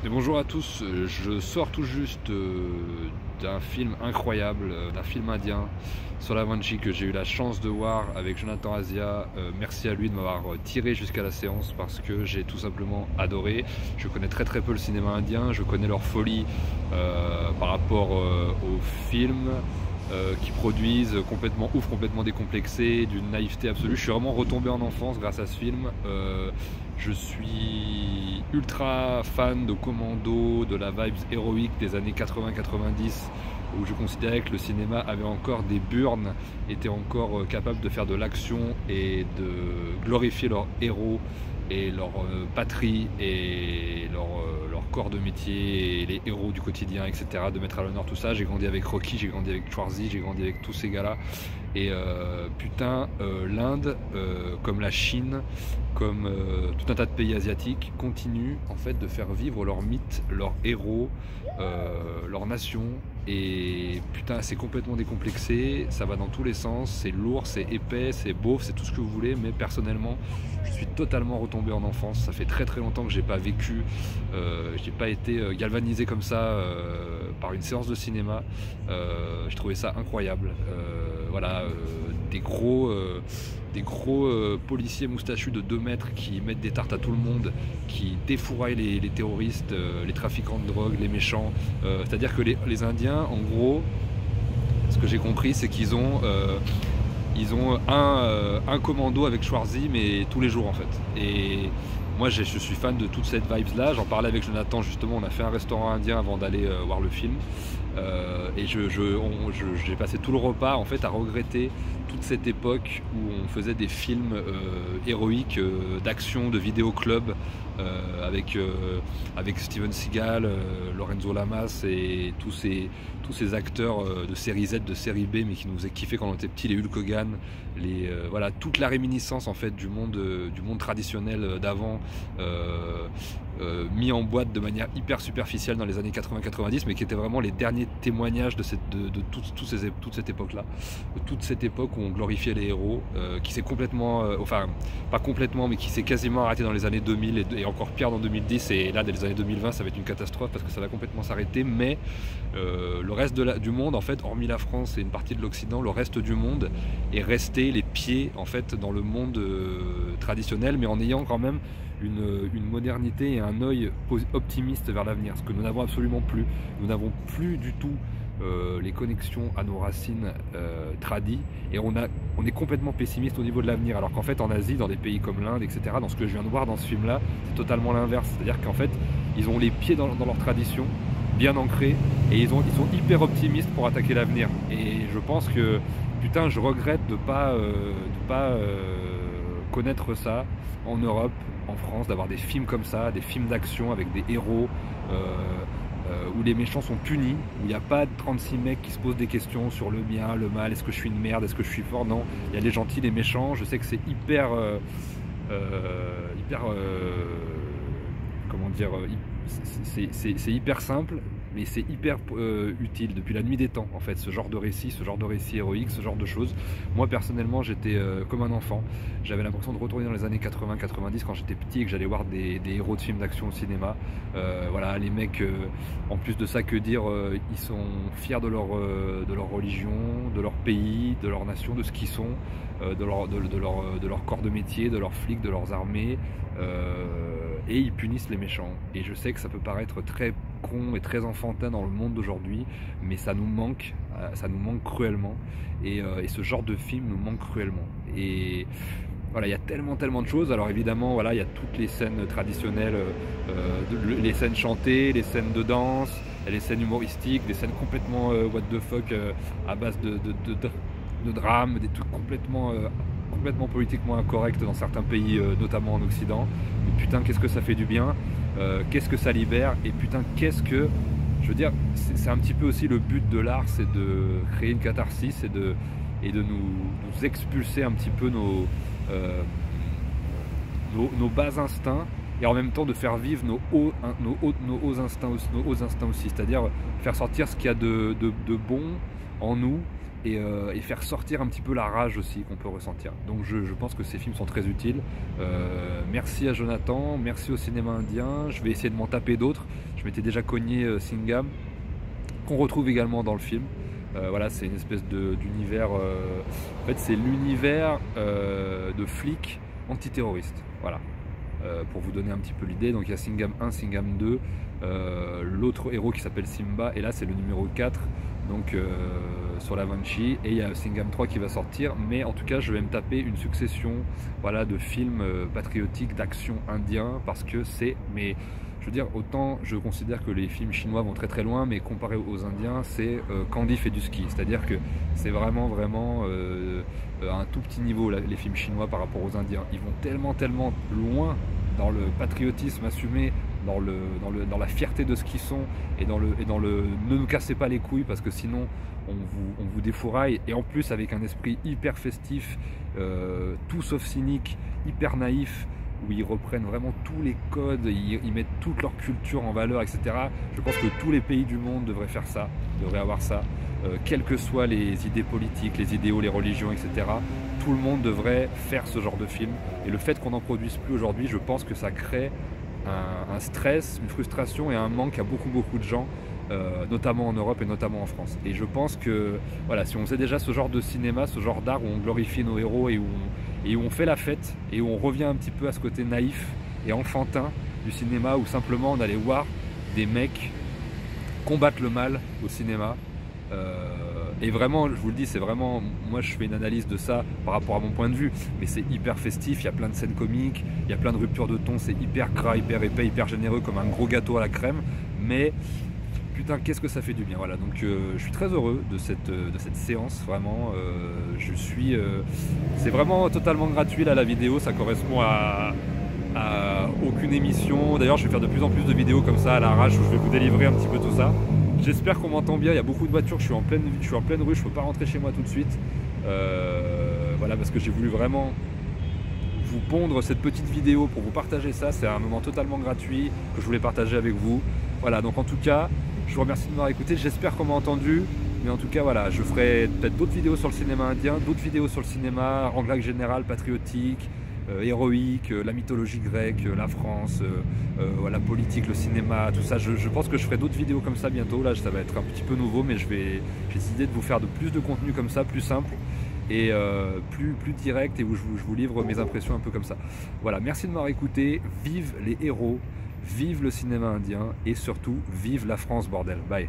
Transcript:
Et bonjour à tous, je sors tout juste d'un film incroyable, d'un film indien, Solavanchi, que j'ai eu la chance de voir avec Jonathan Azia. Merci à lui de m'avoir tiré jusqu'à la séance parce que j'ai tout simplement adoré. Je connais très peu le cinéma indien, je connais leur folie par rapport aux films qui produisent complètement ouf, complètement décomplexés, d'une naïveté absolue. Je suis vraiment retombé en enfance grâce à ce film. Je suis ultra fan de Commando, de la vibes héroïque des années 80-90, où je considérais que le cinéma avait encore des burnes, était encore capable de faire de l'action et de glorifier leurs héros et leur patrie et leur corps de métier et les héros du quotidien, etc. De mettre à l'honneur tout ça. J'ai grandi avec Rocky, j'ai grandi avec Schwarzy, j'ai grandi avec tous ces gars-là. Et putain, l'Inde, comme la Chine, comme tout un tas de pays asiatiques, continuent en fait de faire vivre leurs mythes, leurs héros, leur nation. Et putain, c'est complètement décomplexé, ça va dans tous les sens, c'est lourd, c'est épais, c'est beauf, c'est tout ce que vous voulez, mais personnellement, je suis totalement retombé en enfance. Ça fait très longtemps que j'ai pas vécu, j'ai pas été galvanisé comme ça par une séance de cinéma. J'ai trouvé ça incroyable. Voilà, des gros policiers moustachus de 2 mètres qui mettent des tartes à tout le monde, qui défouraillent les terroristes, les trafiquants de drogue, les méchants. C'est-à-dire que les Indiens, en gros, ce que j'ai compris, c'est qu'ils ont un commando avec Schwarzy, mais tous les jours en fait. Et moi je suis fan de toute cette vibes là. J'en parlais avec Jonathan justement, on a fait un restaurant indien avant d'aller voir le film. Et j'ai passé tout le repas en fait à regretter toute cette époque où on faisait des films héroïques, d'action, de vidéoclub, avec Steven Seagal, Lorenzo Lamas et tous ces acteurs de série Z, de série B, mais qui nous faisaient kiffer quand on était petits, les Hulk Hogan, voilà, toute la réminiscence en fait du monde traditionnel d'avant, mis en boîte de manière hyper superficielle dans les années 80-90, mais qui étaient vraiment les derniers témoignages de toute cette époque-là, de toute cette époque où on glorifiait les héros, qui s'est complètement, enfin pas complètement, mais qui s'est quasiment arrêté dans les années 2000 et encore pire dans 2010, et là dans les années 2020 ça va être une catastrophe parce que ça va complètement s'arrêter. Mais le reste du monde en fait, hormis la France et une partie de l'Occident, le reste du monde est resté les pieds en fait dans le monde traditionnel, mais en ayant quand même une modernité et un œil optimiste vers l'avenir, ce que nous n'avons absolument plus. Nous n'avons plus du tout les connexions à nos racines tradies, et on est complètement pessimiste au niveau de l'avenir, alors qu'en fait en Asie, dans des pays comme l'Inde, etc., dans ce que je viens de voir dans ce film là, c'est totalement l'inverse. C'est-à-dire qu'en fait ils ont les pieds dans leur tradition bien ancrés, et ils sont hyper optimistes pour attaquer l'avenir. Et je pense que putain, je regrette de pas connaître ça en Europe, en France, d'avoir des films comme ça, des films d'action avec des héros où les méchants sont punis, où il n'y a pas 36 mecs qui se posent des questions sur le bien, le mal, est-ce que je suis une merde, est-ce que je suis fort. Non, il y a les gentils, les méchants. Je sais que c'est hyper comment dire, c'est hyper simple, mais c'est hyper utile depuis la nuit des temps en fait, ce genre de récit héroïque, ce genre de choses. Moi personnellement j'étais comme un enfant, j'avais l'impression de retourner dans les années 80-90 quand j'étais petit et que j'allais voir des héros de films d'action au cinéma. Voilà, les mecs, en plus de ça, que dire, ils sont fiers de leur religion, de leur pays, de leur nation, de ce qu'ils sont, de leur corps de métier, de leurs flics, de leurs armées, et ils punissent les méchants. Et je sais que ça peut paraître très con et très enfantin dans le monde d'aujourd'hui, mais ça nous manque cruellement, et ce genre de film nous manque cruellement. Et voilà, il y a tellement de choses. Alors évidemment, voilà, il y a toutes les scènes traditionnelles, les scènes chantées, les scènes de danse, les scènes humoristiques, des scènes complètement what the fuck, à base de drame, des trucs complètement politiquement incorrects dans certains pays, notamment en Occident. Mais putain, qu'est-ce que ça fait du bien, qu'est-ce que ça libère, et putain, je veux dire, c'est un petit peu aussi le but de l'art, c'est de créer une catharsis et de nous expulser un petit peu nos bas instincts, et en même temps de faire vivre nos hauts instincts aussi, c'est-à-dire faire sortir ce qu'il y a de bon en nous, et faire sortir un petit peu la rage aussi qu'on peut ressentir. Donc je pense que ces films sont très utiles. Merci à Jonathan, merci au cinéma indien. Je vais essayer de m'en taper d'autres. Je m'étais déjà cogné Singham, qu'on retrouve également dans le film. Voilà, c'est une espèce d'univers. En fait, c'est l'univers de flics antiterroristes. Voilà. Pour vous donner un petit peu l'idée, donc il y a Singham 1, Singham 2, l'autre héros qui s'appelle Simba, et là c'est le numéro 4, donc sur la Vanchi, et il y a Singham 3 qui va sortir, mais en tout cas je vais me taper une succession, voilà, de films patriotiques, d'action indiens, parce que c'est, mais je veux dire, autant je considère que les films chinois vont très très loin, mais comparé aux indiens, c'est Candy fait du ski, c'est-à-dire que c'est vraiment à un tout petit niveau les films chinois par rapport aux indiens. Ils vont tellement loin dans le patriotisme assumé, dans la fierté de ce qu'ils sont, et dans le ne nous cassez pas les couilles parce que sinon on vous défouraille, et en plus avec un esprit hyper festif, tout sauf cynique, hyper naïf, où ils reprennent vraiment tous les codes, ils mettent toute leur culture en valeur, etc. Je pense que tous les pays du monde devraient faire ça, devraient avoir ça, quelles que soient les idées politiques, les idéaux, les religions, etc. Tout le monde devrait faire ce genre de film, et le fait qu'on n'en produise plus aujourd'hui, je pense que ça crée un stress, une frustration et un manque à beaucoup de gens, notamment en Europe et notamment en France. Et je pense que voilà, si on faisait déjà ce genre de cinéma, ce genre d'art où on glorifie nos héros et où on fait la fête et où on revient un petit peu à ce côté naïf et enfantin du cinéma, où simplement on allait voir des mecs combattre le mal au cinéma. Et vraiment, je vous le dis, c'est vraiment, moi je fais une analyse de ça par rapport à mon point de vue, mais c'est hyper festif, il y a plein de scènes comiques, il y a plein de ruptures de ton, c'est hyper gras, hyper épais, hyper généreux, comme un gros gâteau à la crème, mais putain, qu'est-ce que ça fait du bien. Voilà, donc je suis très heureux de cette séance, vraiment. C'est vraiment totalement gratuit là, la vidéo, ça correspond à aucune émission. D'ailleurs, je vais faire de plus en plus de vidéos comme ça à l'arrache où je vais vous délivrer un petit peu tout ça. J'espère qu'on m'entend bien, il y a beaucoup de voitures, je suis en pleine rue, je ne peux pas rentrer chez moi tout de suite. Voilà, parce que j'ai voulu vraiment vous pondre cette petite vidéo pour vous partager ça. C'est un moment totalement gratuit que je voulais partager avec vous. Voilà, donc en tout cas, je vous remercie de m'avoir écouté, j'espère qu'on m'a entendu. Mais en tout cas, voilà, je ferai peut-être d'autres vidéos sur le cinéma indien, d'autres vidéos sur le cinéma en règle générale, patriotique, héroïque, la mythologie grecque, la France, la politique, le cinéma, tout ça. Je pense que je ferai d'autres vidéos comme ça bientôt. Là, ça va être un petit peu nouveau, mais j'ai décidé de vous faire plus de contenu comme ça, plus simple et plus direct, et où je vous livre mes impressions un peu comme ça. Voilà, merci de m'avoir écouté. Vive les héros, vive le cinéma indien, et surtout, vive la France, bordel. Bye.